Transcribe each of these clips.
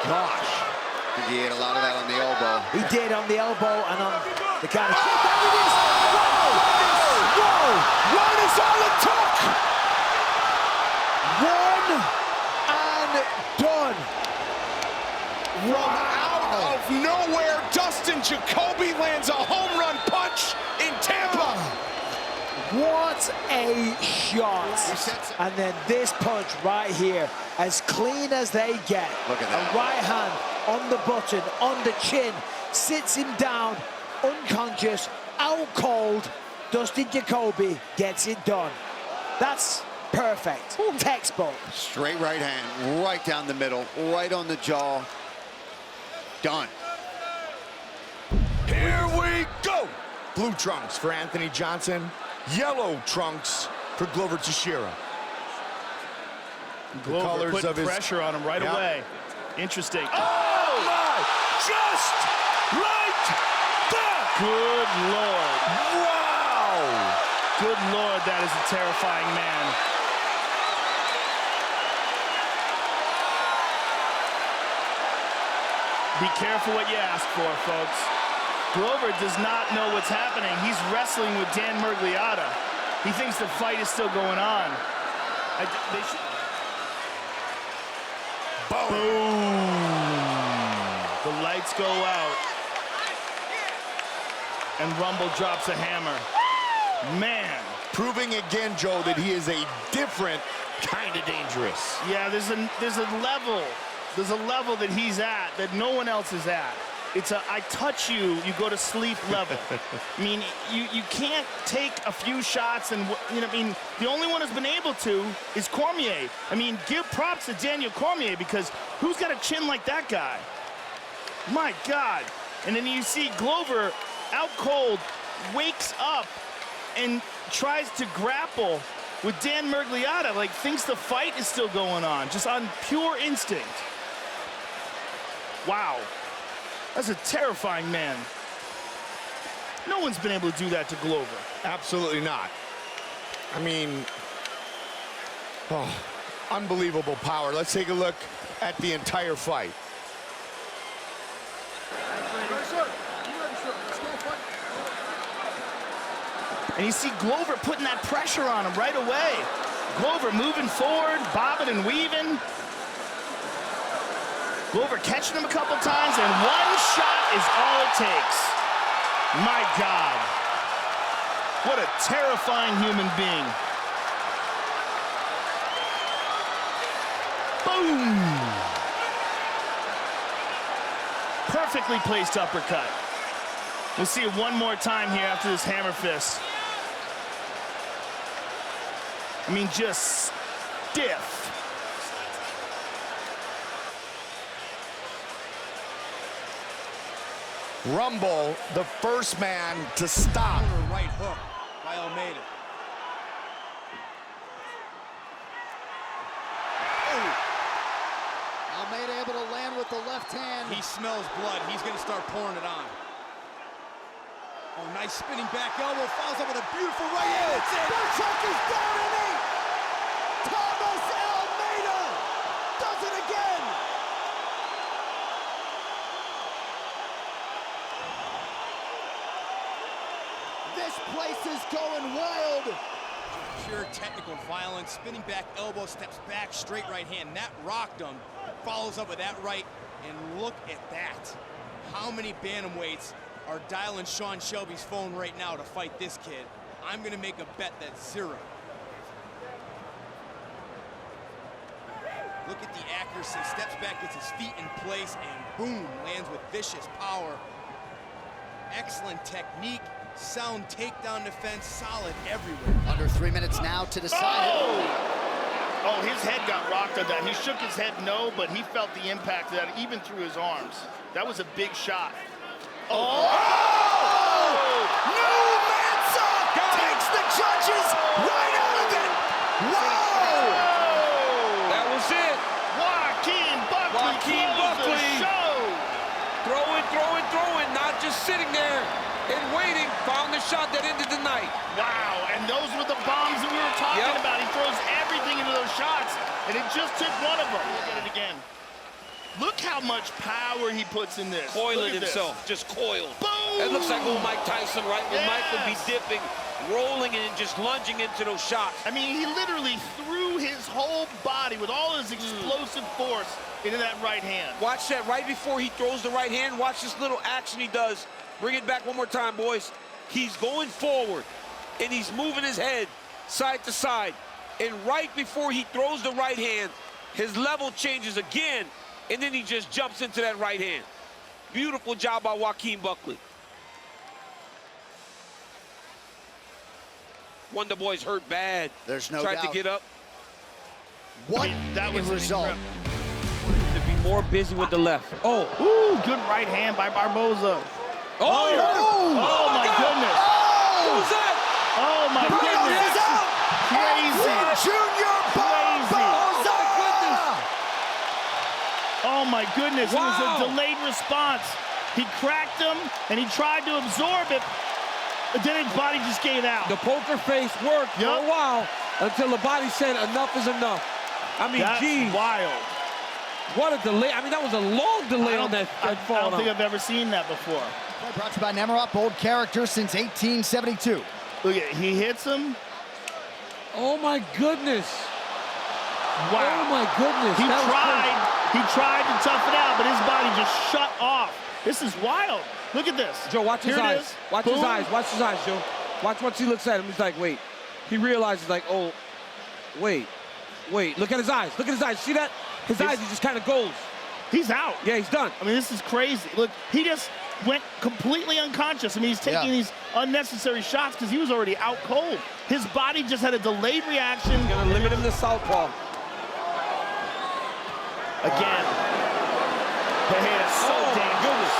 Gosh. I think he ate a lot of that on the elbow. He did on the elbow and on the kind of... There it is! Whoa! One is all it took! One and done. From out of nowhere, Dustin Jacoby lands a home run punch in Tampa. What a shot. And then this punch right here, as clean as they get. Look at that. A right hand on the button, on the chin, sits him down, unconscious, out cold. Dustin Jacoby gets it done. That's perfect. Textbook. Straight right hand, right down the middle, right on the jaw. Done. Here we go. Blue trunks for Anthony Johnson. Yellow trunks for Glover Teixeira. Glover putting pressure on him right away. Interesting. Oh my! Just like that! Good Lord. Wow! Good Lord, that is a terrifying man. Be careful what you ask for, folks. Glover does not know what's happening. He's wrestling with Dan Miragliotta. He thinks the fight is still going on. Boom! The lights go out. And Rumble drops a hammer. Man. Proving again, Joe, that he is a different kind of dangerous. Yeah, there's a level. There's a level that he's at that no one else is at. It's a I touch you, you go to sleep level. I mean, you can't take a few shots and, you know, I mean, the only one who's been able to is Cormier. I mean, give props to Daniel Cormier, because who's got a chin like that guy? My God. And then you see Glover out cold, wakes up and tries to grapple with Dan Miragliotta, like thinks the fight is still going on, just on pure instinct. Wow. That's a terrifying man. No one's been able to do that to Glover. Absolutely not. I mean, unbelievable power. Let's take a look at the entire fight. And you see Glover putting that pressure on him right away. Glover moving forward, bobbing and weaving. Glover catching him a couple times, and one shot is all it takes. My God. What a terrifying human being. Boom! Perfectly placed uppercut. We'll see it one more time here after this hammer fist. I mean, just stiff. Rumble, the first man to stop. Right hook by Almeida. Oh. Almeida able to land with the left hand. He smells blood. He's going to start pouring it on. Oh, nice spinning back elbow. Follows up with a beautiful right hand. That's it. Birchak is down in 8. Thomas Almeida does it again. This place is going wild. Pure technical violence. Spinning back elbow, steps back, straight right hand. That rocked him. Follows up with that right. And look at that. How many bantamweights are dialing Sean Shelby's phone right now to fight this kid? I'm gonna make a bet that's 0. Look at the accuracy. Steps back, gets his feet in place, and boom, lands with vicious power. Excellent technique. Sound takedown defense, solid everywhere. Under 3 minutes now to decide it. Oh, his head got rocked on that. He shook his head no, but he felt the impact of that even through his arms. That was a big shot. Oh! New Mansa takes the judges right out of it. Whoa! That was it. Joaquin Buckley. The show. Throw it, not just sitting there and waiting. Found the shot that ended the night. Wow, and those were the bombs that we were talking about. He throws everything into those shots, and it just took one of them. Look at it again. Look how much power he puts in this. Coiling himself, just coiled. Boom! It looks like old Mike Tyson, right? When Mike would be Yes. dipping, rolling, and just lunging into those shots. I mean, he literally threw his whole body with all his explosive force into that right hand. Watch that right before he throws the right hand. Watch this little action he does. Bring it back one more time, boys. He's going forward, and he's moving his head side to side. And right before he throws the right hand, his level changes again, and then he just jumps into that right hand. Beautiful job by Joaquin Buckley. One of the boys hurt bad. There's no Tried doubt. to get up. What That was a result. To be more busy with the left. Oh. Ooh, good right hand by Barboza. Oh, he hurt him. Oh, my God. goodness. What was that? Oh, my goodness. Crazy. Junior Barboza! Oh, my goodness. It was Wow. a delayed response. He cracked him, and he tried to absorb it, but then his body just gave out. The poker face worked for a while until the body said enough is enough. I mean, That's geez, wild. what a delay. I mean, that was a long delay on that I fall. don't think I've ever seen that before. Brought to you by Nemerop, bold character since 1872. Look at, he hits him. Oh, my goodness. Wow. Oh, my goodness. He That was tried to tough it out, but his body just shut off. This is wild. Look at this. Joe, watch his Here it eyes. is. Watch Boom. his eyes. Watch his eyes, Joe. Watch once he looks at him. He's like, wait. He realizes, like, oh, wait. Look at his eyes. Look at his eyes. See that? His eyes, he just kind of goes. He's out. Yeah, he's done. I mean, this is crazy. Look, he just went completely unconscious. I mean, he's taking these unnecessary shots because he was already out cold. His body just had a delayed reaction. Gonna limit him to southpaw. Again. Pereira, so dangerous.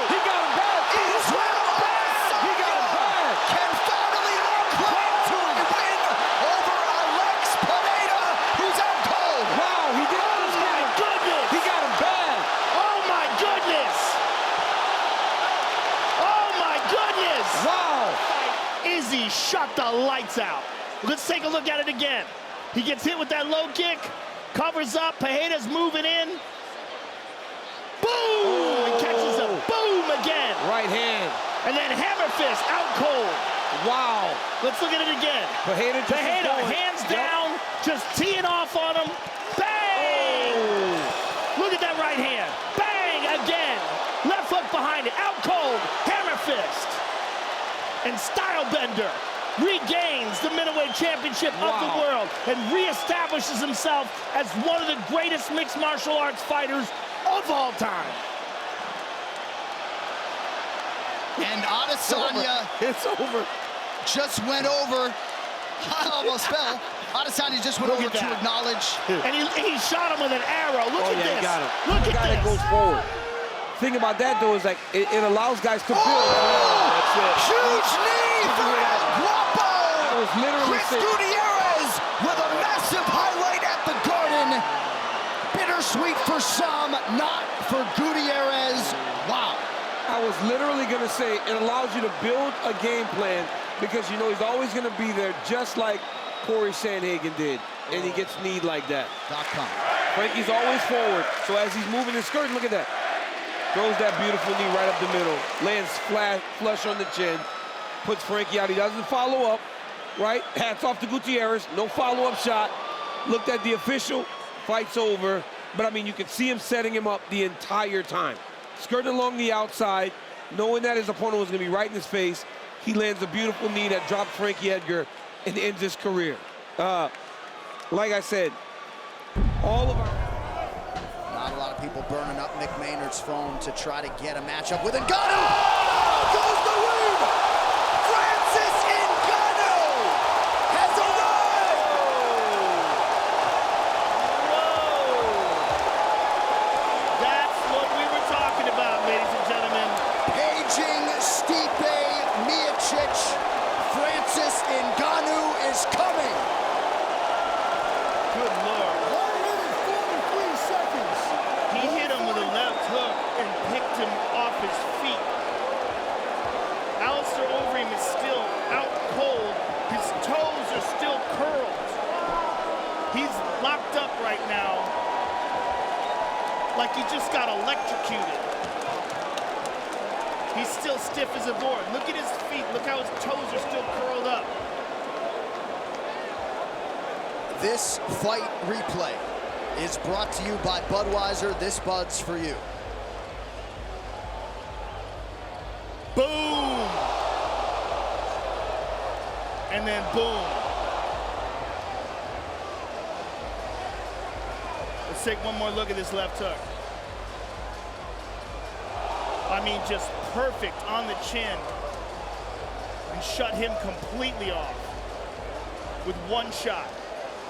He got him bad. He got him bad. can finally lay claim to a win over Alex Pereira, who's out cold. Wow, he did Oh, my goodness. He got him bad. Oh, my goodness. Oh, my goodness. Wow. Izzy shut the lights out. Let's take a look at it again. He gets hit with that low kick, covers up, Pereira's moving in. Boom! He catches a boom again. Right hand. And then hammer fist, out cold. Wow. Let's look at it again. Pereira just Pereira, going. hands Yep. down, just teeing off on him. Bang! Oh. Look at that right hand. Bang again. Left hook behind it, out cold, hammer fist. And Stylebender regains the middleweight championship of the world and reestablishes himself as one of the greatest mixed martial arts fighters of all time. And Adesanya It's over. just went over. I almost fell. Adesanya just went Look over at to that. acknowledge. And he shot him with an arrow. Look at Yeah, this. he got him. Look The at guy that this. goes forward. Thing about that, though, is like it allows guys to build. That's it. Huge knee for El Guapo. That was literally Chris Gutierrez with a massive highlight at the Garden. Bittersweet for some, not for Gutierrez. Wow. I was literally going to say it allows you to build a game plan because you know he's always going to be there, just like Corey Sandhagen did, and he gets kneed like that. .com. Frankie's always forward, so as he's moving his skirt, look at that. Throws that beautiful knee right up the middle, lands flat, flush on the chin, puts Frankie out. He doesn't follow up, right? Hats off to Gutierrez, no follow-up shot. Looked at the official, fight's over. But, I mean, you can see him setting him up the entire time. Skirting along the outside, knowing that his opponent was going to be right in his face. He lands a beautiful knee that dropped Frankie Edgar and ends his career. Like I said, all of our... Not a lot of people burning up Mick Maynard's phone to try to get a matchup with Ngannou. Oh, goes the win! Francis Ngannou has arrived! That's what we were talking about, ladies and gentlemen. Paging Stipe Miocic. Francis Ngannou is coming. Good Lord. 1 minute, 43 seconds. He hit him with a left hook and picked him off his feet. Else He's locked up right now like he just got electrocuted. He's still stiff as a board. Look at his feet. Look how his toes are still curled up. This fight replay is brought to you by Budweiser. This Bud's for you. Boom! And then boom. Let's take one more look at this left hook. I mean, just perfect on the chin. And shut him completely off with one shot.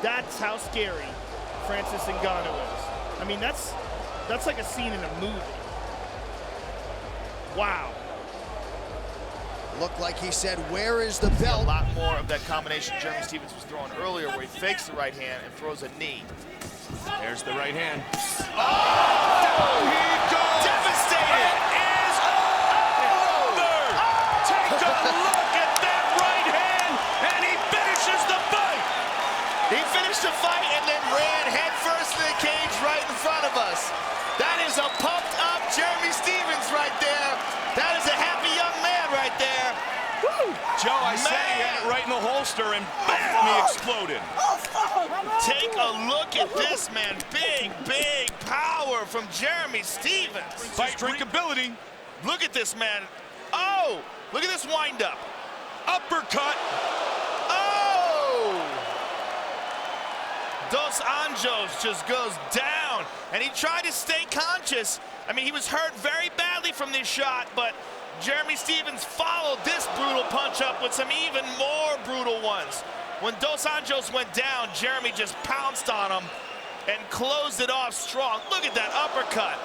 That's how scary Francis Ngannou is. I mean, that's like a scene in a movie. Wow. Looked like he said, where is the belt? A lot more of that combination Jeremy Stephens was throwing earlier where he fakes the right hand and throws a knee. There's the right hand. Oh! He goes! Devastated! It is over! Take a look at that right hand, and he finishes the fight! He finished the fight and then ran headfirst in the cage right in front of us. That is a pumped up Jeremy Stephens right there. That is a happy young man right there. Woo! Joe, I said he had it right in the holster, and bam, he exploded. Take a look at this, man. Big, big power from Jeremy Stephens. Fight drinkability. Look at this, man. Oh, look at this windup. Uppercut. Oh! Dos Anjos just goes down, and he tried to stay conscious. I mean, he was hurt very badly from this shot, but Jeremy Stephens followed this brutal punch up with some even more brutal ones. When Dos Anjos went down, Jeremy just pounced on him and closed it off strong. Look at that uppercut.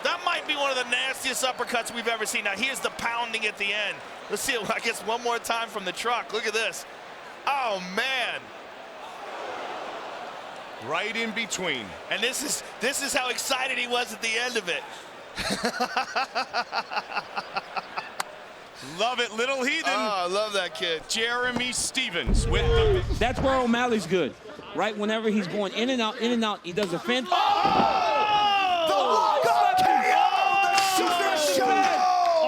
That might be one of the nastiest uppercuts we've ever seen. Now, here's the pounding at the end. Let's see it, I guess, one more time from the truck. Look at this. Oh, man. Right in between. And this is how excited he was at the end of it. Love it, little heathen. Oh, I love that kid. Jeremy Stephens with the... That's where O'Malley's good, right? Whenever he's going in and out, he does a fence.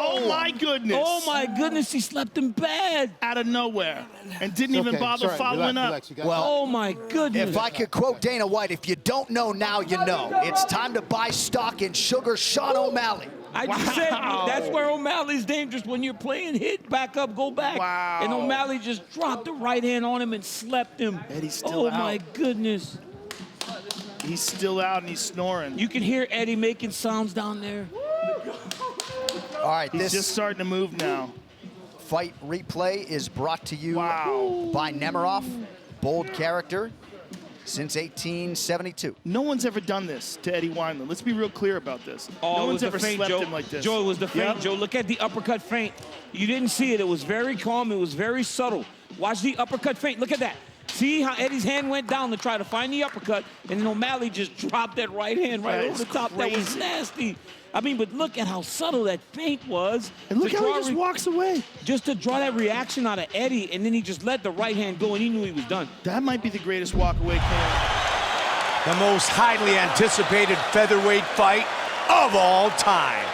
Oh my goodness. Oh my goodness, he slept him bad. Out of nowhere. And didn't even bother following up. Well, Oh my goodness. if I could quote Dana White, if you don't know now, you know. It's time to buy stock in Sugar Sean O'Malley. I just said that's where O'Malley's dangerous when you're playing hit, back up, go back. Wow. And O'Malley just dropped the right hand on him and slept him. Eddie's still out. My goodness. He's still out and he's snoring. You can hear Eddie making sounds down there. All right, He's this just starting to move now. fight replay is brought to you Wow. by Nemiroff, bold character since 1872. No one's ever done this to Eddie Wineland. Let's be real clear about this. Oh, No it one's was the ever feint, slept Joe. him like this. Joe, it was the feint, Yep. Joe. Look at the uppercut feint. You didn't see it. It was very calm. It was very subtle. Watch the uppercut feint. Look at that. See how Eddie's hand went down to try to find the uppercut, and then O'Malley just dropped that right hand right That over is the top. That was crazy. nasty. I mean, but look at how subtle that feint was. And look To how he draw just walks away. just to draw that reaction out of Eddie, and then he just let the right hand go, and he knew he was done. That might be the greatest walk away Cam. The most highly anticipated featherweight fight of all time.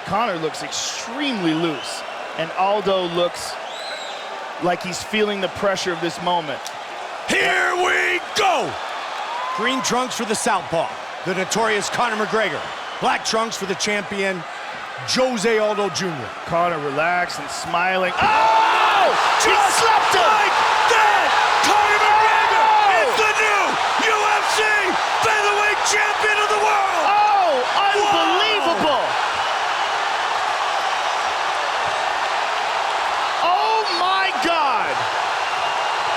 Conor looks extremely loose, and Aldo looks like he's feeling the pressure of this moment. Here we go! Green trunks for the southpaw, the notorious Conor McGregor. Black trunks for the champion, Jose Aldo Jr. Conor relaxed and smiling. Oh! He slapped him! Like that! Conor McGregor is the new UFC featherweight champion of the world! Oh, unbelievable! Oh my God!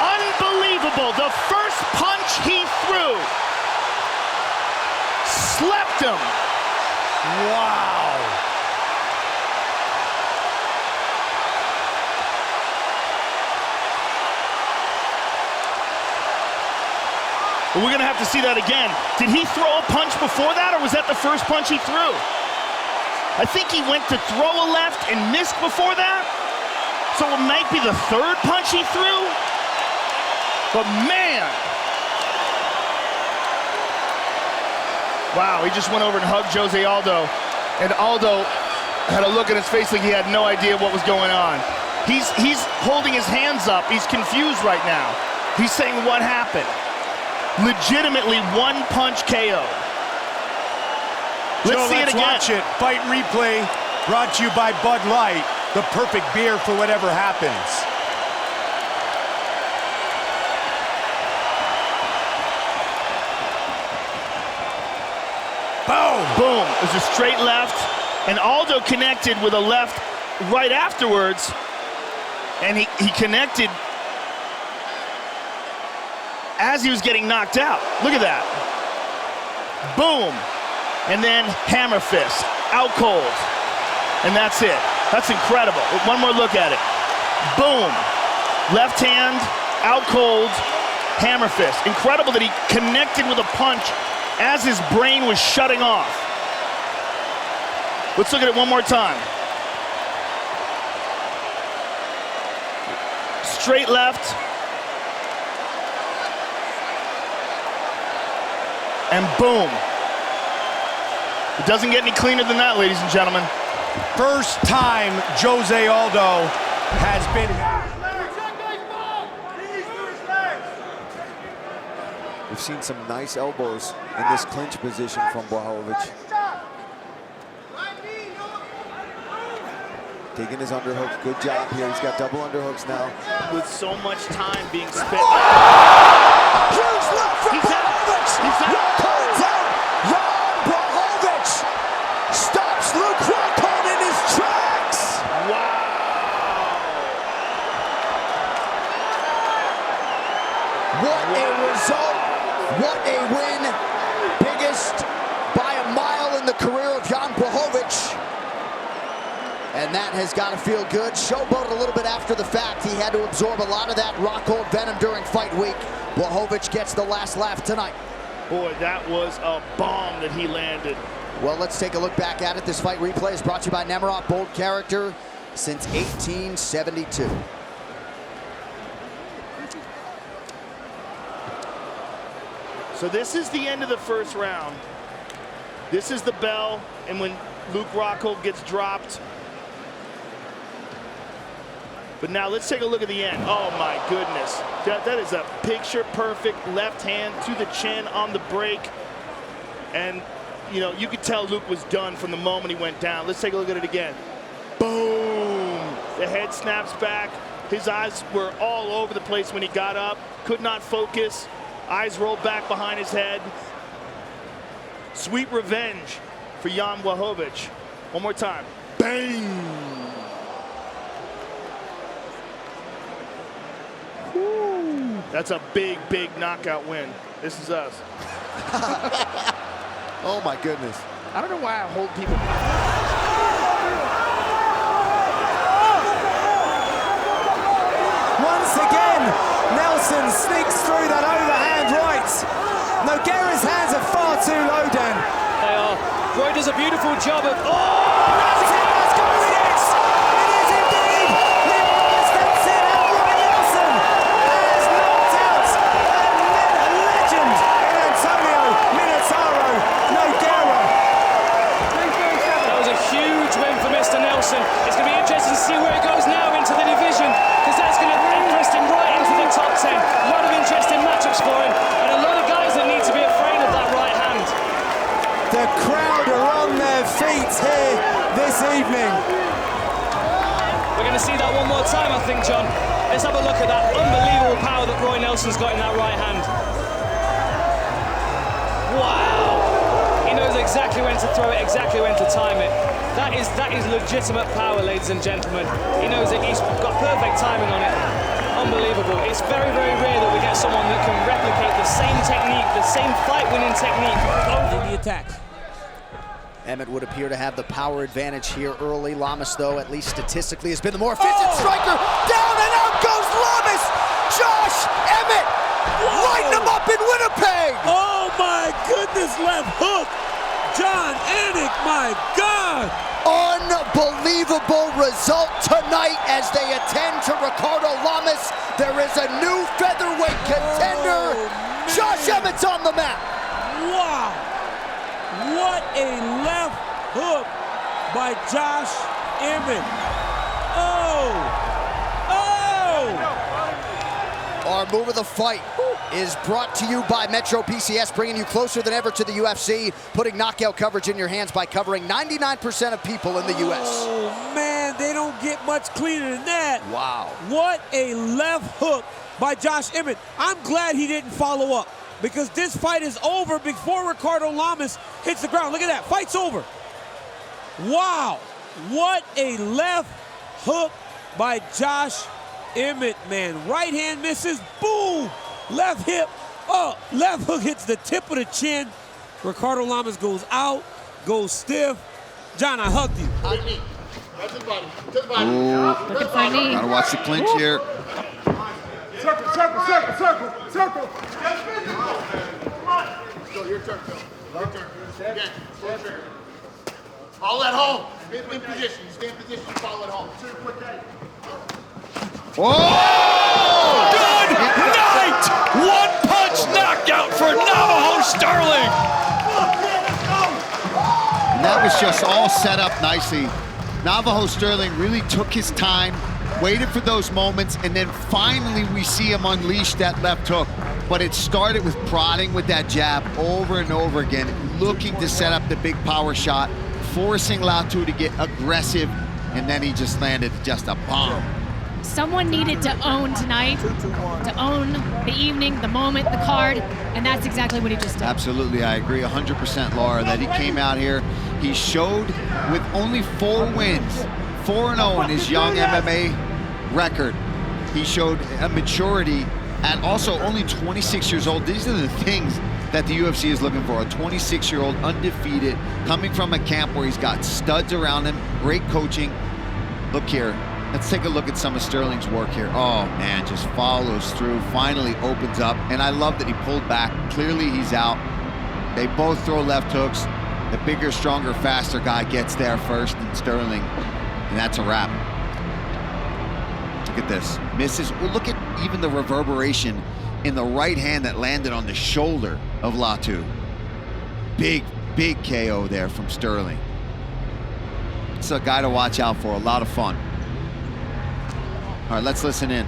Unbelievable! The first punch he threw slept him. Wow! But we're gonna have to see that again. Did he throw a punch before that, or was that the first punch he threw? I think he went to throw a left and missed before that. So it might be the third punch he threw. But man! Wow, he just went over and hugged Jose Aldo. And Aldo had a look in his face like he had no idea what was going on. He's holding his hands up. He's confused right now. He's saying, what happened? Legitimately one punch KO. Let's see it again. Watch it. Fight replay brought to you by Bud Light, the perfect beer for whatever happens. Boom! Boom. It was a straight left, and Aldo connected with a left right afterwards, and he connected as he was getting knocked out. Look at that. Boom. And then hammer fist, out cold. And that's it. That's incredible. One more look at it. Boom. Left hand, out cold, hammer fist. Incredible that he connected with a punch as his brain was shutting off. Let's look at it one more time. Straight left. And boom. It doesn't get any cleaner than that, ladies and gentlemen. First time Jose Aldo has been... We've seen some nice elbows in this clinch position from Blachowicz. Taking his underhooks, good job here. He's got double underhooks now. With so much time being spent. Huge left from Blachowicz. Rockhold's out. Blachowicz stops Luke Rockhold in his tracks. Wow. What a result. What a win. Biggest by a mile in the career of Jan Blachowicz. And that has got to feel good. Showboated a little bit after the fact. He had to absorb a lot of that Rockhold venom during fight week. Blachowicz gets the last laugh tonight. Boy, that was a bomb that he landed. Well, let's take a look back at it. This fight replay is brought to you by Nemiroff, bold character since 1872. So this is the end of the first round. This is the bell, and when Luke Rockhold gets dropped. But now let's take a look at the end. Oh my goodness. That is a picture perfect left hand to the chin on the break. And you know, you could tell Luke was done from the moment he went down. Let's take a look at it again. Boom! The head snaps back. His eyes were all over the place when he got up. Could not focus. Eyes rolled back behind his head. Sweet revenge for Jan Blachowicz. One more time. Bang! Woo. That's a big, big knockout win. This is us. Oh my goodness. I don't know why I hold people. Once again, Nelson sneaks through that overhand right. Nogueira's hands are far too low, Dan. They are. Roy does a beautiful job of... Oh! That's it, that's going, it is! It is indeed! Leon steps in and Roy Nelson has knocked out a legend in Antonio Minotauro Nogueira. That was a huge win for Mr. Nelson. It's going to be interesting to see where it goes now into the division, because that's going to interest him right into the top 10. A lot of interesting matchups for him, and a lot of guys that need to be afraid of that right hand. The crowd are on their feet here this evening. We're going to see that one more time, I think, John. Let's have a look at that unbelievable power that Roy Nelson's got in that right hand. Wow! He knows exactly when to throw it, exactly when to time it. That is legitimate power, ladies and gentlemen. He knows it. He's got perfect timing on it. Unbelievable. It's very, very rare that we get someone that can replicate the same technique, the same fight-winning technique over the attack. Emmett would appear to have the power advantage here early. Lamas, though, at least statistically, has been the more efficient striker. Down and out goes Lamas! Josh Emmett! Lighting him up in Winnipeg! Oh my goodness, left hook! John Anik, my God! Unbelievable! unbelievable result tonight as they attend to Ricardo Lamas. There is a new featherweight contender. Josh Emmett's on the map. Wow. What a left hook by Josh Emmett. Our move of the fight is brought to you by Metro PCS, bringing you closer than ever to the UFC, putting knockout coverage in your hands by covering 99% of people in the US. Oh, man, they don't get much cleaner than that. Wow. What a left hook by Josh Emmett. I'm glad he didn't follow up, because this fight is over before Ricardo Lamas hits the ground. Look at that, fight's over. Wow, what a left hook by Josh Emmett, man. Right hand misses, boom, left hip, left hook hits the tip of the chin. Ricardo Lamas goes out, goes stiff. John, I hugged you. Looking for a knee. Gotta watch the clinch here. Circle. Go, your turn, Phil. Your turn. Again, follow at home. Stay in position. Stay in position. Follow at home. Oh! Good night! One punch knockout for Navajo Stirling. And that was just all set up nicely. Navajo Stirling really took his time, waited for those moments, and then finally we see him unleash that left hook. But it started with prodding with that jab over and over again, looking to set up the big power shot, forcing Latu to get aggressive, and then he just landed just a bomb. Someone needed to own tonight, to own the evening, the moment, the card, and that's exactly what he just did. Absolutely, I agree 100%, Laura, that he came out here. He showed with only 4 wins, 4-0 in his young MMA record. He showed a maturity at also only 26 years old. These are the things that the UFC is looking for. A 26-year-old undefeated, coming from a camp where he's got studs around him, great coaching. Look here. Let's take a look at some of Stirling's work here. Oh, man, just follows through, finally opens up. And I love that he pulled back. Clearly, he's out. They both throw left hooks. The bigger, stronger, faster guy gets there first than Stirling. And that's a wrap. Look at this. Misses. Well, look at even the reverberation in the right hand that landed on the shoulder of Latu. Big, big KO there from Stirling. It's a guy to watch out for. A lot of fun. All right, let's listen in.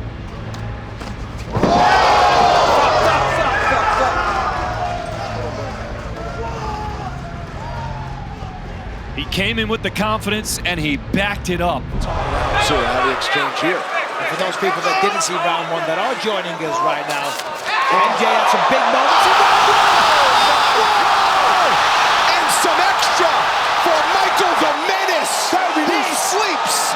He came in with the confidence and he backed it up. So how the exchange here. And for those people that didn't see round 1 that are joining us right now, MJ had some big moments in round 1. And some extra for Michael the Menace. He sleeps.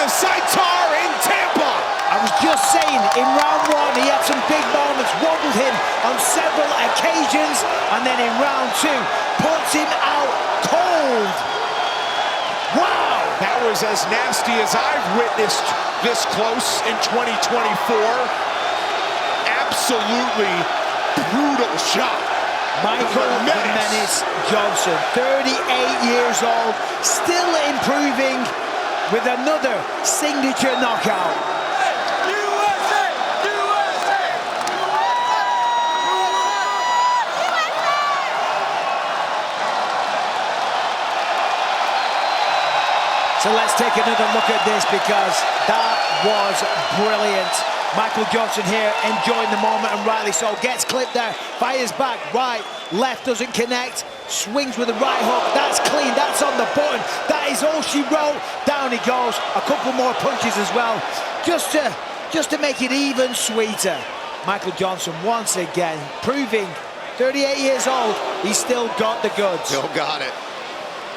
Azaitar in Tampa. I was just saying, in round 1, he had some big moments, wobbled him on several occasions, and then in round 2, puts him out cold. Wow! That was as nasty as I've witnessed this close in 2024. Absolutely brutal shot. Michael the Menace Johnson, 38 years old, still improving with another signature knockout. USA! USA! So let's take another look at this, because that was brilliant. Michael Johnson here enjoying the moment, and rightly so. Gets clipped there, fires back, right, left doesn't connect, swings with the right hook. That's clean, that's on the button. That is all she wrote. Down he goes. A couple more punches as well, just to make it even sweeter. Michael Johnson once again proving, 38 years old, he's still got the goods. Still got it.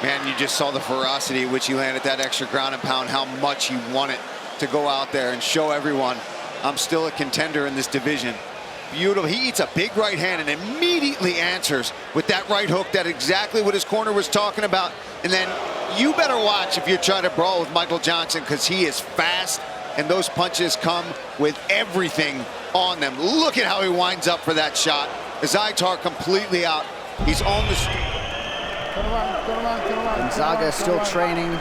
Man, you just saw the ferocity at which he landed that extra ground and pound, how much he wanted to go out there and show everyone, I'm still a contender in this division. Beautiful. He eats a big right hand and immediately answers with that right hook. That's exactly what his corner was talking about. And then you better watch if you're trying to brawl with Michael Johnson, because he is fast and those punches come with everything on them. Look at how he winds up for that shot. Azaitar completely out. He's on the... Gonzaga is still training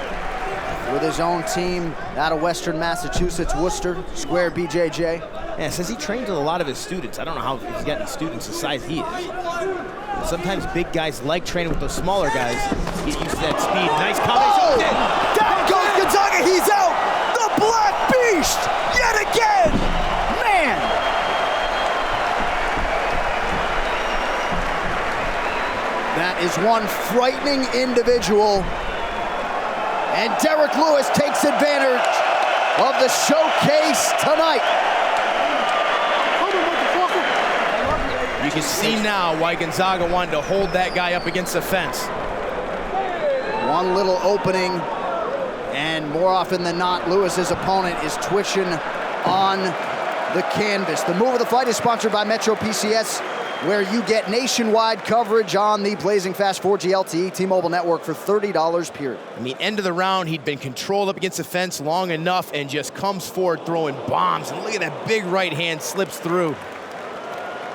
with his own team out of Western Massachusetts, Worcester, Square BJJ. Yeah, it says he trains with a lot of his students. I don't know how he's got any students the size he is. Sometimes big guys like training with those smaller guys. Get used to that speed. Nice combination. Oh, down goes Gonzaga. He's out. The Black Beast yet again. Man. That is one frightening individual. And Derek Lewis takes advantage of the showcase tonight. You can see now why Gonzaga wanted to hold that guy up against the fence. One little opening, and more often than not, Lewis's opponent is twitching on the canvas. The move of the fight is sponsored by Metro PCS, where you get nationwide coverage on the Blazing Fast 4G LTE T-Mobile network for $30 period. I mean, end of the round, he'd been controlled up against the fence long enough and just comes forward throwing bombs. And look at that big right hand slips through.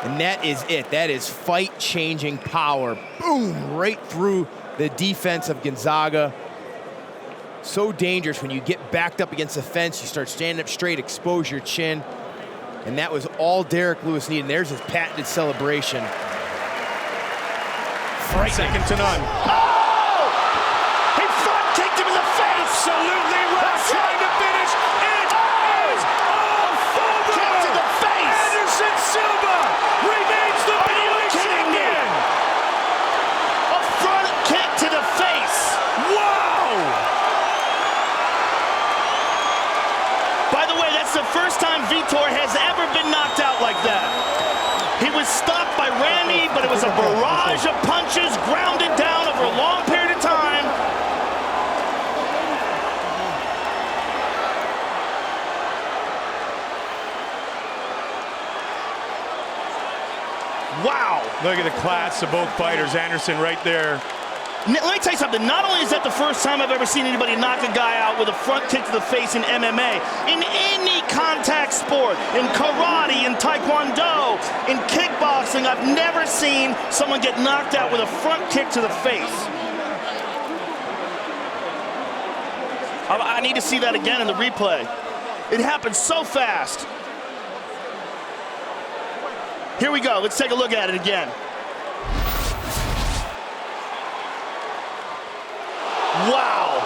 And that is it. That is fight-changing power. Boom, right through the defense of Gonzaga. So dangerous when you get backed up against the fence. You start standing up straight, expose your chin. And that was all Derek Lewis needed. And there's his patented celebration. Second to none. Oh! He front kicked him in the face! Absolutely right. Trying to finish. It is over. Kick to the face! Anderson Silva remains the middleweight champion. A front kick to the face! Wow! By the way, that's the first time Vitor has ever been knocked out like that. He was stopped by Randy, but it was a barrage of punches, grounded down over a long period of time. Wow. Look at the class of both fighters. Anderson right there. Let me tell you something. Not only is that the first time I've ever seen anybody knock a guy out with a front kick to the face in MMA, in any contact sport, in karate, in taekwondo, in kickboxing, I've never seen someone get knocked out with a front kick to the face. I need to see that again in the replay. It happened so fast. Here we go. Let's take a look at it again. Wow.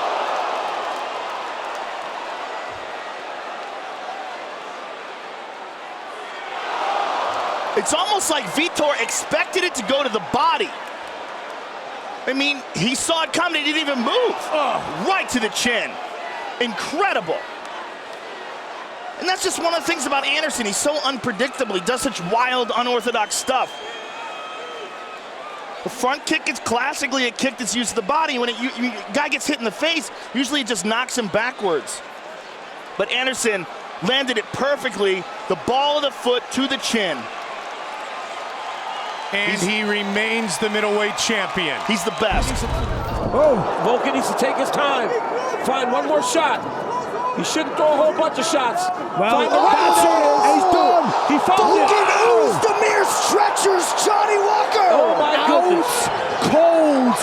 It's almost like Vitor expected it to go to the body. I mean, he saw it coming, he didn't even move. Oh, right to the chin. Incredible. And that's just one of the things about Anderson. He's so unpredictable. He does such wild, unorthodox stuff. The front kick is classically a kick that's used to the body. When a guy gets hit in the face, usually it just knocks him backwards. But Anderson landed it perfectly, the ball of the foot to the chin. And he remains the middleweight champion. He's the best. Oh, Volkan needs to take his time. Find one more shot. He shouldn't throw a whole bunch of shots. Well, that's it. He's done. He found it. Oezdemir stretchers Johnny Walker. Oh my goodness. Cold.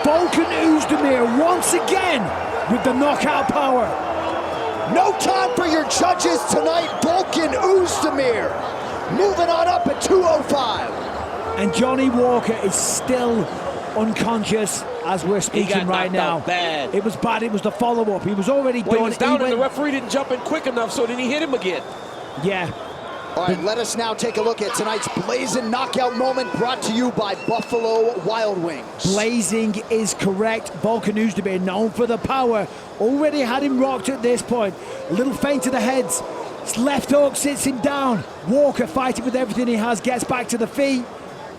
Volkan Oezdemir once again with the knockout power. No time for your judges tonight. Volkan Oezdemir moving on up at 205. And Johnny Walker is still unconscious as we're speaking right now. Bad. It was bad. It was the follow-up. He was already done. He was down and the referee didn't jump in quick enough, so then he hit him again. Yeah. All right, let us now take a look at tonight's blazing knockout moment brought to you by Buffalo Wild Wings. Blazing is correct. Volkan Oezdemir, known for the power, already had him rocked at this point. A little feint to the heads. His left hook sits him down. Walker fighting with everything he has, gets back to the feet.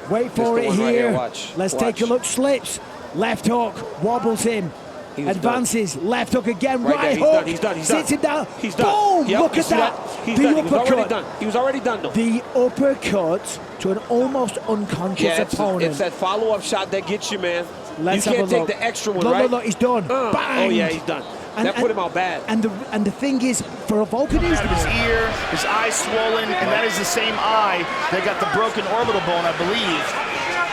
Wait for it here. Let's take a look. Slips. Left hook. Wobbles him. Advances. Left hook again. Right hook. He's done. Sits him down. He's done. Boom! Look at that. He's done. He was already done though. The uppercut to an almost unconscious opponent. It's that follow-up shot that gets you, man. Let's you have can't a take look. the extra one, Look, right? Look, he's done. Bang! Oh yeah, he's done. That put him out bad. And the thing is, for a Volkan Out of his ear, his eye swollen, and that is the same eye that got the broken orbital bone, I believe.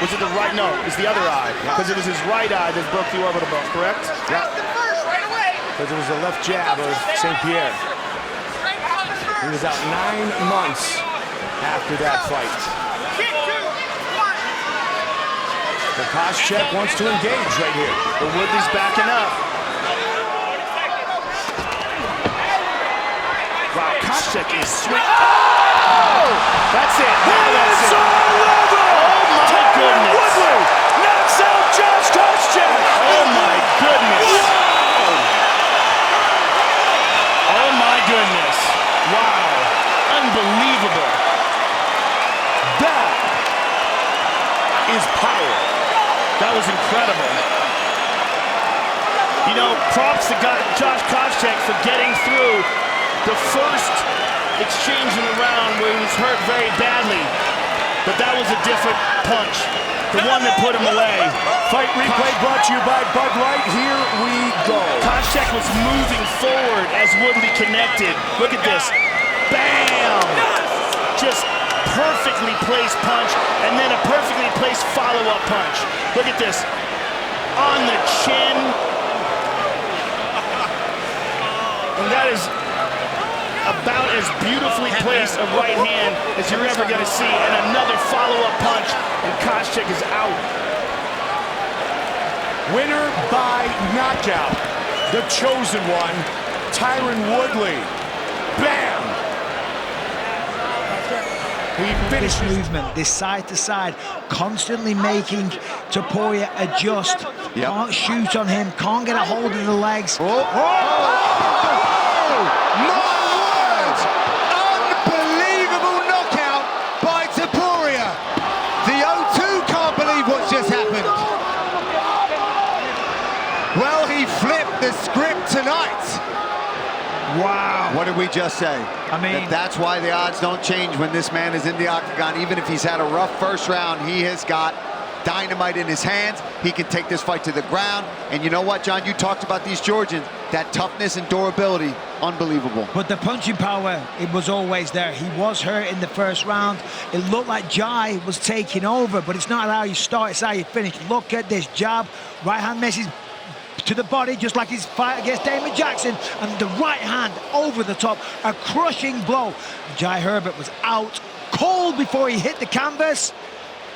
Was it the right? No, it was the other eye. Because it was his right eye that broke the orbital bone, correct? Yeah. because it was the left jab of St. Pierre. He was out 9 months after that fight. The Koscheck wants to engage right here. But Woodley's backing up. Wow, Koscheck is swinging. Oh! That's it. That's it. Oh my goodness. Woodley knocks out Josh Koscheck. Oh my goodness. Oh my goodness. Wow. Unbelievable. That is power. That was incredible. You know, props to Josh Koscheck for getting through the first exchange in the round where he was hurt very badly. But that was a different punch. The one that put him away. Fight replay brought to you by Bud Light. Here we go. Koscheck was moving forward as Woodley connected. Look at this. Bam! Just perfectly placed punch, and then a perfectly placed follow-up punch. Look at this. On the chin. And that is about as beautifully placed a right hand as you're ever going to see. And another follow-up punch, and Koscheck is out. Winner by knockout. The chosen one, Tyron Woodley. Bam! This movement, this side to side, constantly making Topuria adjust. Can't shoot on him, can't get a hold of the legs. My word! Unbelievable knockout by Topuria. The O2 can't believe what's just happened. Well, he flipped the script tonight. Wow. What did we just say? I mean, that's why the odds don't change when this man is in the octagon. Even if he's had a rough first round, he has got dynamite in his hands. He can take this fight to the ground. And you know what, John? You talked about these Georgians. That toughness and durability, unbelievable. But the punching power, it was always there. He was hurt in the first round. It looked like Jai was taking over, but it's not how you start, it's how you finish. Look at this jab. Right hand misses to the body, just like his fight against Damon Jackson, and the right hand over the top, a crushing blow. Jai Herbert was out cold before he hit the canvas,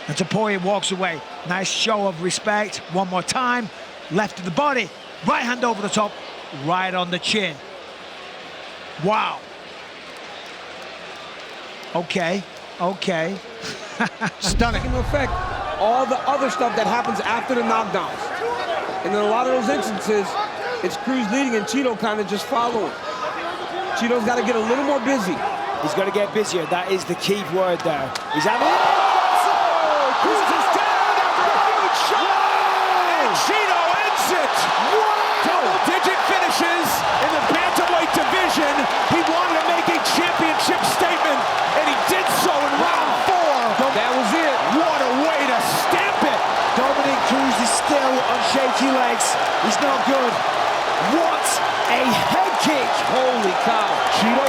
and Topuria walks away. Nice show of respect. One more time, left to the body, right hand over the top, right on the chin. Wow. Okay. Stunning. In effect, all the other stuff that happens after the knockdowns. And in a lot of those instances, it's Cruz leading and Cheeto kind of just following. Cheeto's got to get a little more busy. He's got to get busier. That is the key word there. He's having it. Cruz is down after a huge shot. And Cheeto ends it. Double-digit finishes in the bantamweight division. He wanted to make a championship statement, and he did so in round 4. That was it. What a way to stamp it. Dominic Cruz is still on shaky legs. He's not good. What a head kick. Holy cow. Cheeto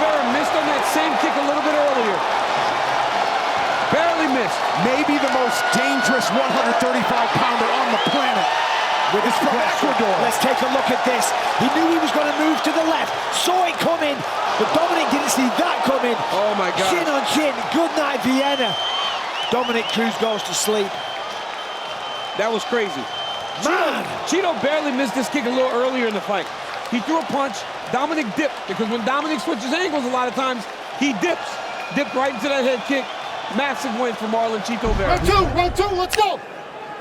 Vera missed on that same kick a little bit earlier. Barely missed. Maybe the most dangerous 135-pounder on the planet. With his from Ecuador. Let's take a look at this. He knew he was going to move to the left. Saw it coming, but Dominic didn't see that coming. Oh my God. Chin on chin. Good night, Vienna. Dominic Cruz goes to sleep. That was crazy. Man. Cheeto barely missed this kick a little earlier in the fight. He threw a punch. Dominic dipped, because when Dominic switches angles a lot of times, he dips. Dipped right into that head kick. Massive win for Marlon Cheeto Vera. Round two, let's go.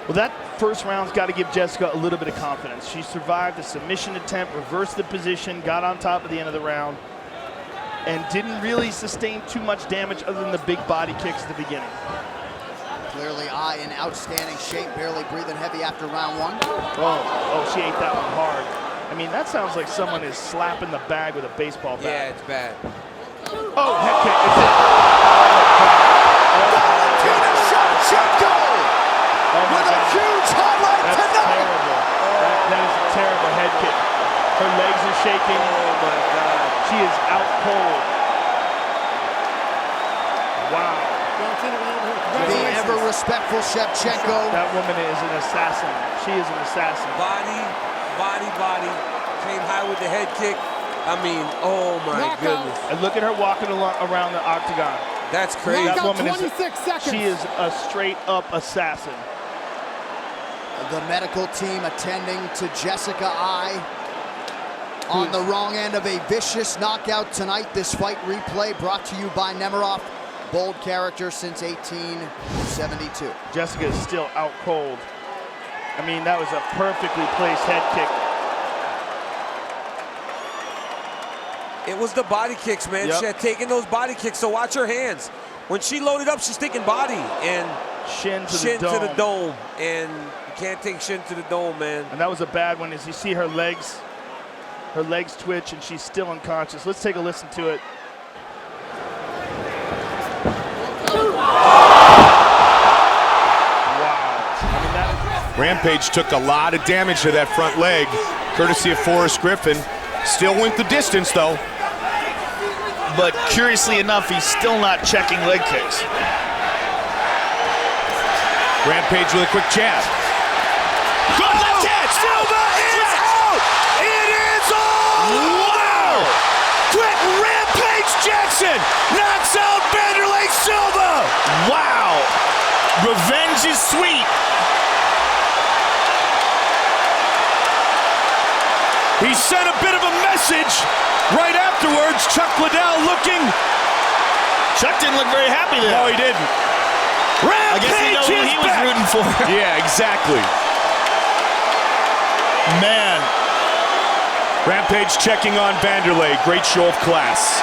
Well, that first round's got to give Jessica a little bit of confidence. She survived a submission attempt, reversed the position, got on top at the end of the round, and didn't really sustain too much damage other than the big body kicks at the beginning. Clearly, in outstanding shape, barely breathing heavy after round 1. Oh, she ate that one hard. I mean, that sounds like someone is slapping the bag with a baseball bat. Yeah, it's bad. Oh, head kick. It's it. Valentina Shevchenko with a huge highlight That's tonight. terrible. That is a terrible head kick. Her legs are shaking. Oh my God. She is out cold. Wow. The ever-respectful Shevchenko. That woman is an assassin. She is an assassin. Body, body, came high with the head kick. I mean, oh my goodness. And look at her walking around the octagon. That's crazy. That woman she is a straight-up assassin. The medical team attending to Jessica I on the wrong end of a vicious knockout tonight. This fight replay brought to you by Nemiroff. Bold character since 1872. Jessica is still out cold. I mean, that was a perfectly placed head kick. It was the body kicks, man. She had taken those body kicks, so watch her hands. When she loaded up, she's thinking body and shin to the dome. And you can't take shin to the dome, man. And that was a bad one. As you see her legs twitch, and she's still unconscious. Let's take a listen to it. Rampage took a lot of damage to that front leg, courtesy of Forrest Griffin. Still went the distance, though. But curiously enough, he's still not checking leg kicks. Rampage with a quick jab. Good left hand! Silva is out! It is all! Wow! Quick Rampage Jackson knocks out Vanderlei Silva! Wow! Revenge is sweet. He sent a bit of a message right afterwards. Chuck Liddell looking. Chuck didn't look very happy there. No, he didn't. Rampage I guess he knew who he was rooting for. Yeah, exactly. Man. Rampage checking on Vanderlei. Great show of class.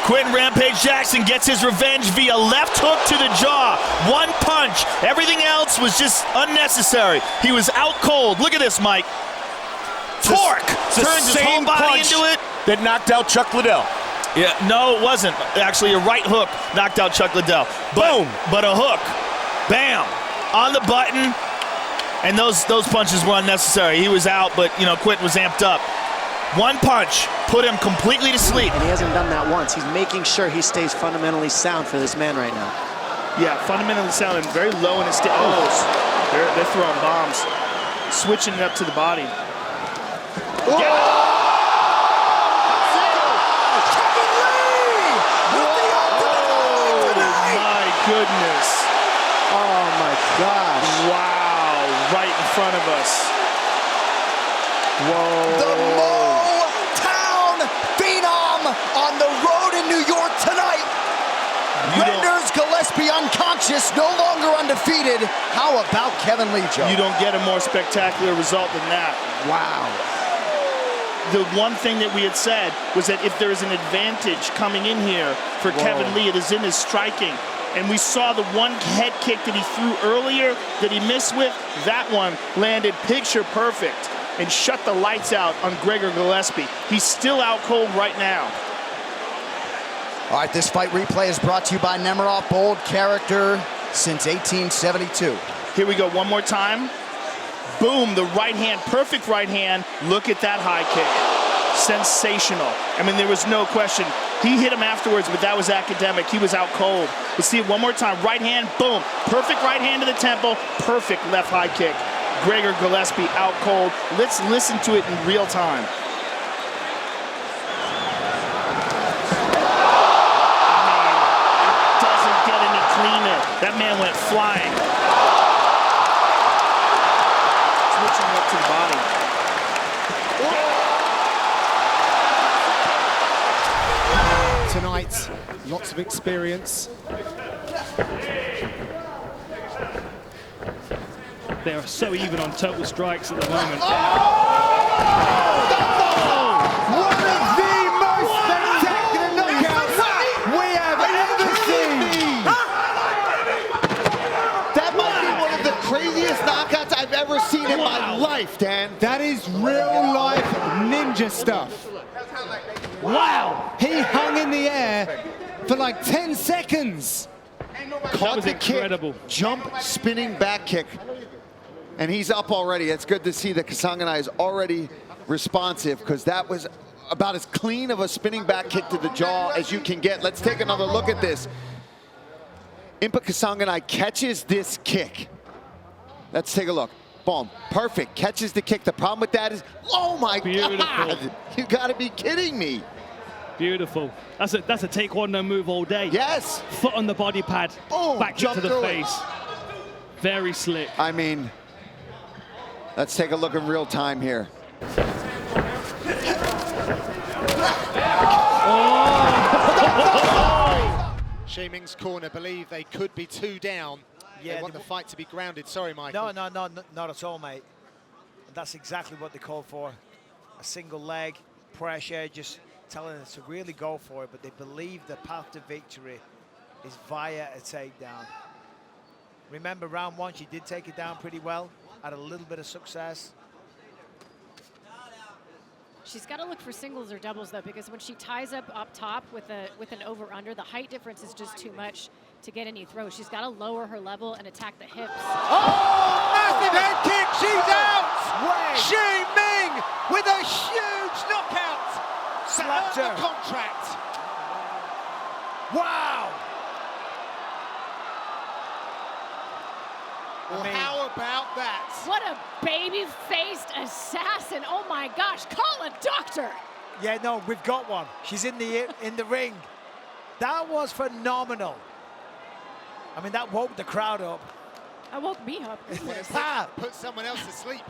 Quentin Rampage Jackson gets his revenge via left hook to the jaw. One punch. Everything else was just unnecessary. He was out cold. Look at this, Mike. Torque. Turns his whole body into it. That knocked out Chuck Liddell. Yeah, no, it wasn't. Actually, a right hook knocked out Chuck Liddell. Boom. But a hook. Bam. On the button. And those punches were unnecessary. He was out, but, you know, Quentin was amped up. One punch put him completely to sleep. And he hasn't done that once. He's making sure he stays fundamentally sound for this man right now. Yeah, fundamentally sound and very low in his they're throwing bombs. Switching it up to the body. Oh! My goodness. Oh my gosh. Wow, right in front of us. Whoa. The Motown Phenom on the road in New York tonight. Renders Gillespie unconscious, no longer undefeated. How about Kevin Lee, Joe? You don't get a more spectacular result than that. Wow. The one thing that we had said was that if there is an advantage coming in here for Kevin Lee, it is in his striking. And we saw the one head kick that he threw earlier that he missed with. That one landed picture perfect and shut the lights out on Gregor Gillespie. He's still out cold right now. All right, this fight replay is brought to you by Nemiroff, bold character since 1872. Here we go, one more time. Boom, the right hand, perfect right hand. Look at that high kick. Sensational. I mean, there was no question. He hit him afterwards, but that was academic. He was out cold. Let's see it one more time. Right hand, boom. Perfect right hand to the temple. Perfect left high kick. Gregor Gillespie out cold. Let's listen to it in real time. It doesn't get any cleaner. That man went flying. Switching up to the body. Tonight, lots of experience. They are so even on total strikes at the moment. One of the most spectacular knockouts we have ever seen. That might be one of the craziest knockouts I've ever seen in my life, Dan. That is real life ninja stuff. Wow! He hung in the air for like 10 seconds. Caught the incredible kick, jump, spinning back kick. And he's up already. It's good to see that Kasanganai is already responsive because that was about as clean of a spinning back kick to the jaw as you can get. Let's take another look at this. Impa Kasanganay catches this kick. Let's take a look. Boom, perfect, catches the kick. The problem with that is, oh my God, you gotta be kidding me. Beautiful. That's a taekwondo move all day. Yes. Foot on the body pad, boom, back kick to the face. Very slick. I mean, let's take a look in real time here. Shaming's corner believe they could be 2 down. Yeah, they want the fight to be grounded. Sorry, Michael. No, not at all, mate. That's exactly what they called for. A single leg, pressure, just telling us to really go for it, but they believe the path to victory is via a takedown. Remember, round 1, she did take it down pretty well, had a little bit of success. She's got to look for singles or doubles, though, because when she ties up top with an over-under, the height difference is just too much to get any throws. She's got to lower her level and attack the hips. Oh, massive head kick, she's out! Xi Ming with a huge knockout. Slapped her. The contract. Wow! Well, how about that? What a baby-faced assassin. Oh, my gosh. Call a doctor. Yeah, no, we've got one. She's in the ring. That was phenomenal. I mean, that woke the crowd up. That woke me up. Put someone else to sleep.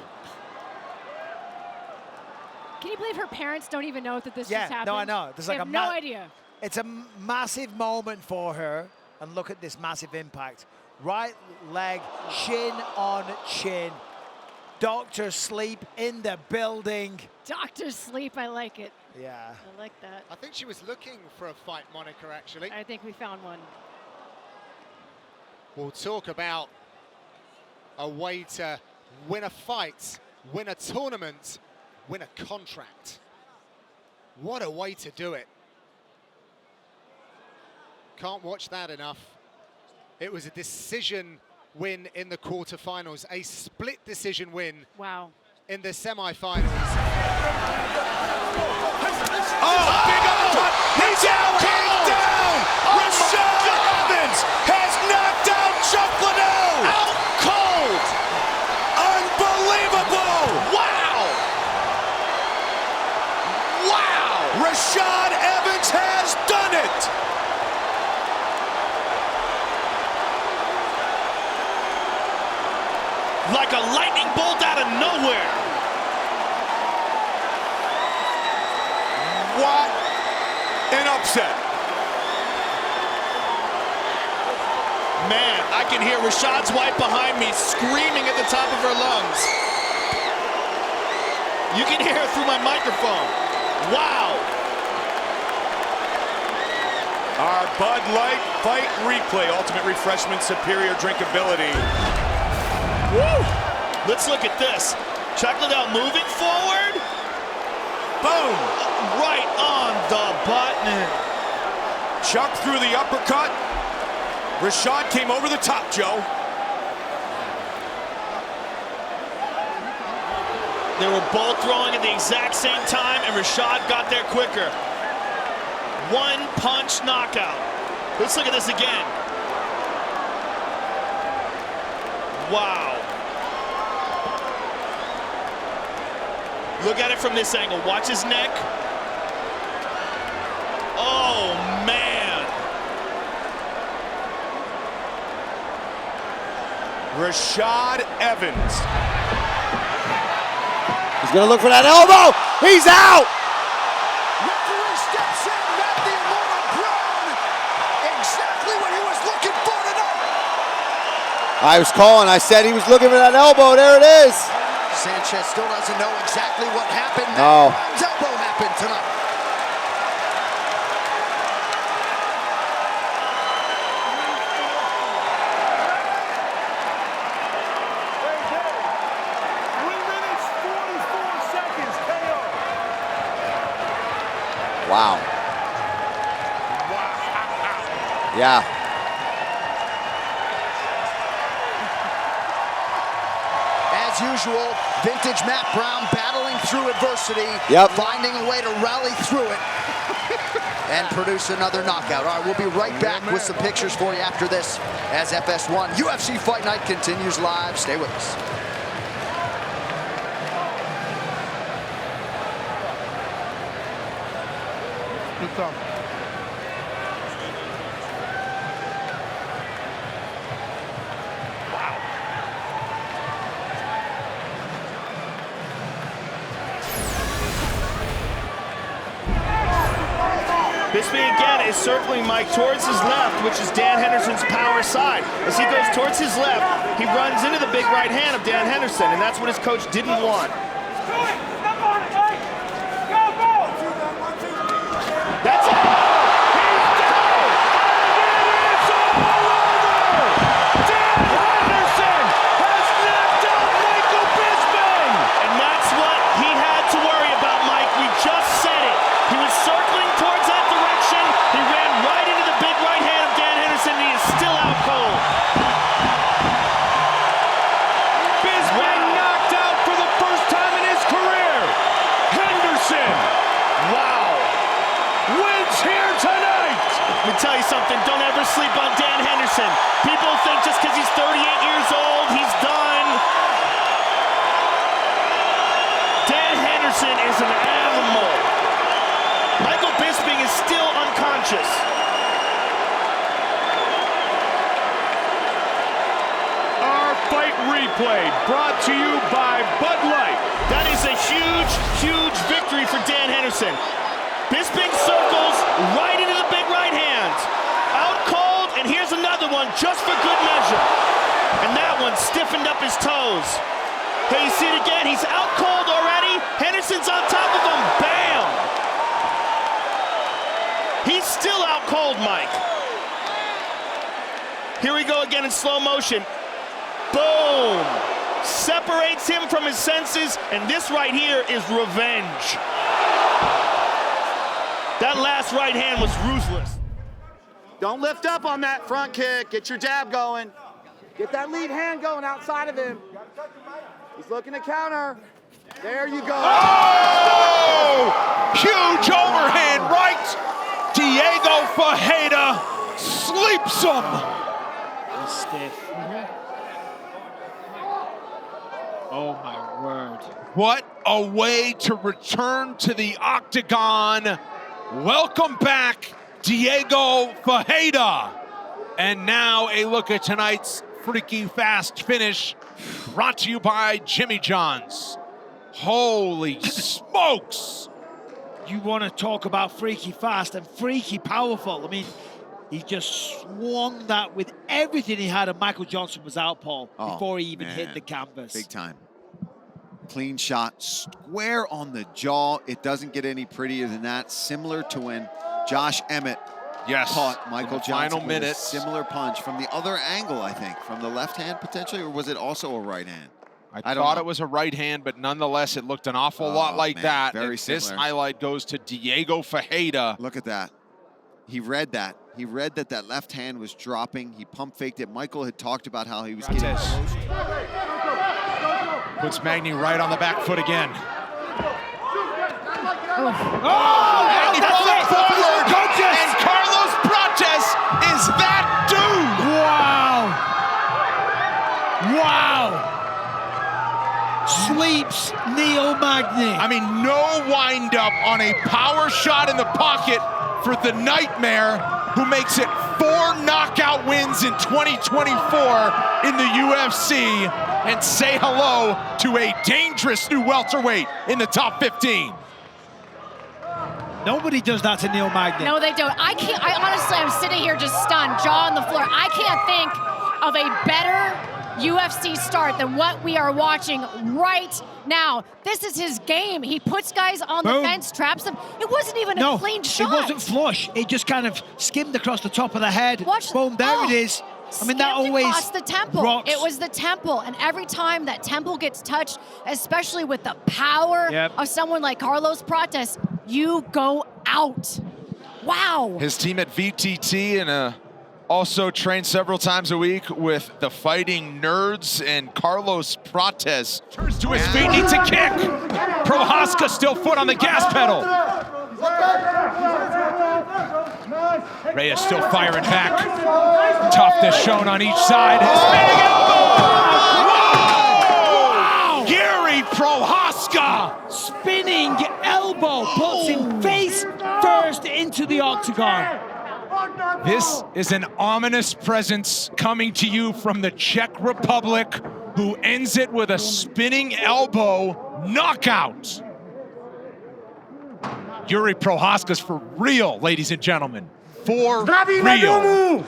Can you believe her parents don't even know that this just happened? No, I know. There's they like have a no idea. It's a massive moment for her, and look at this massive impact. Right leg, shin on chin. Doctor sleep in the building. Doctor sleep, I like it. Yeah. I like that. I think she was looking for a fight moniker, actually. I think we found one. We'll talk about a way to win a fight, win a tournament, win a contract. What a way to do it. Can't watch that enough. It was a decision win in the quarterfinals, a split decision win. Wow. In the semifinals. Oh, big uppercut! He's down! He's down! Rashad Evans has knocked out Chuck Liddell! Out cold! Unbelievable! Wow! Wow! Rashad Evans has done it! Like a lightning bolt out of nowhere. What an upset. Man, I can hear Rashad's wife behind me screaming at the top of her lungs. You can hear her through my microphone. Wow. Our Bud Light Fight Replay, ultimate refreshment, superior drinkability. Woo! Let's look at this. Chuck Liddell moving forward. Boom! Right on the button. Chuck threw the uppercut. Rashad came over the top, Joe. They were both throwing at the exact same time, and Rashad got there quicker. One punch knockout. Let's look at this again. Wow. Look at it from this angle. Watch his neck. Oh, man. Rashad Evans. He's going to look for that elbow. He's out. Referee steps in, Matthew Brown. Exactly what he was looking for tonight. I was calling. I said he was looking for that elbow. There it is. Sanchez still doesn't know exactly what happened. No. Brown's elbow happened tonight. Wow. Yeah. As as usual, vintage Matt Brown battling through adversity, finding a way to rally through it and produce another knockout. All right, we'll be right back with some pictures for you after this as FS1 UFC Fight Night continues live. Stay with us. Bisping again is circling Mike towards his left, which is Dan Henderson's power side. As he goes towards his left, he runs into the big right hand of Dan Henderson, and that's what his coach didn't want. That's it! Tell you something, don't ever sleep on Dan Henderson. People think just because he's 38 years old, he's done. Dan Henderson is an animal. Michael Bisping is still unconscious. Our fight replay brought to you by Bud Light. That is a huge, huge victory for Dan Henderson. Bisping circles right into the big right hand. Out cold, and here's another one just for good measure. And that one stiffened up his toes. Hey, you see it again? He's out cold already. Henderson's on top of him. Bam! He's still out cold, Mike. Here we go again in slow motion. Boom! Separates him from his senses, and this right here is revenge. That last right hand was ruthless. Don't lift up on that front kick. Get your jab going. Get that lead hand going outside of him. He's looking to counter. There you go. Oh! Huge overhand right. Diego Ferreira sleeps him. Stiff. Oh my word. What a way to return to the octagon. Welcome back, Diego Ferreira. And now a look at tonight's freaky fast finish, brought to you by Jimmy John's. Holy smokes! You want to talk about freaky fast and freaky powerful. I mean, he just swung that with everything he had, and Michael Johnson was out, Paul, before he even hit the canvas. Big time. Clean shot, square on the jaw. It doesn't get any prettier than that. Similar to when Josh Emmett caught Michael Johnson final minute. A similar punch from the other angle, I think. From the left hand, potentially, or was it also a right hand? I thought it was a right hand, but nonetheless, it looked an awful lot like that. Very similar. This highlight goes to Diego Ferreira. Look at that. He read that. He read that that left hand was dropping. He pump faked it. Michael had talked about how he was getting close. Puts Magny right on the back foot again. Magny falling forward, and Carlos Prates is that dude. Wow. Sleeps Neil Magny. I mean, no windup on a power shot in the pocket for the Nightmare, who makes it 4 knockout wins in 2024 in the UFC, and say hello to a dangerous new welterweight in the top 15. Nobody does that to Neil Magny. No, they don't. I honestly, I'm sitting here just stunned, jaw on the floor. I can't think of a better UFC start than what we are watching right now. This is his game. He puts guys on the fence, traps them. It wasn't even a clean shot. It wasn't flush. It just kind of skimmed across the top of the head. Boom, there it is. I mean, that always across the temple. rocks. It was the temple, and every time that temple gets touched, especially with the power of someone like Carlos Prates, you go out. Wow. His team at VTT in a Also trained several times a week with the Fighting Nerds and Carlos Prates. Turns to his feet, needs a kick. Prohaska still foot on the gas pedal. Reyes still firing back. Toughness shown on each side. Spinning elbow! Wow! Gary Prohaska! Spinning elbow puts him face first into the octagon. This is an ominous presence coming to you from the Czech Republic, who ends it with a spinning elbow knockout. Yuri Prohaska's for real, ladies and gentlemen. For real.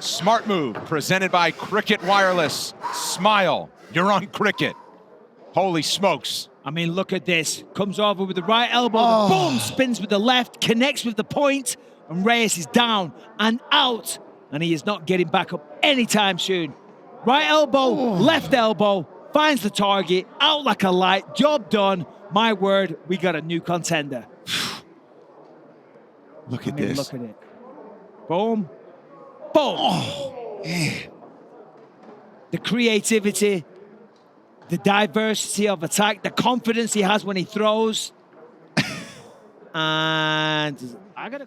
Smart move presented by Cricket Wireless. Smile, you're on Cricket. Holy smokes. I mean, look at this. Comes over with the right elbow, the boom, spins with the left, connects with the point, and Reyes is down and out, and he is not getting back up anytime soon. Right elbow, left elbow, finds the target, out like a light, job done. My word, we got a new contender. Look at this. Look at it. Boom, boom. The creativity, the diversity of attack, the confidence he has when he throws. And I gotta go.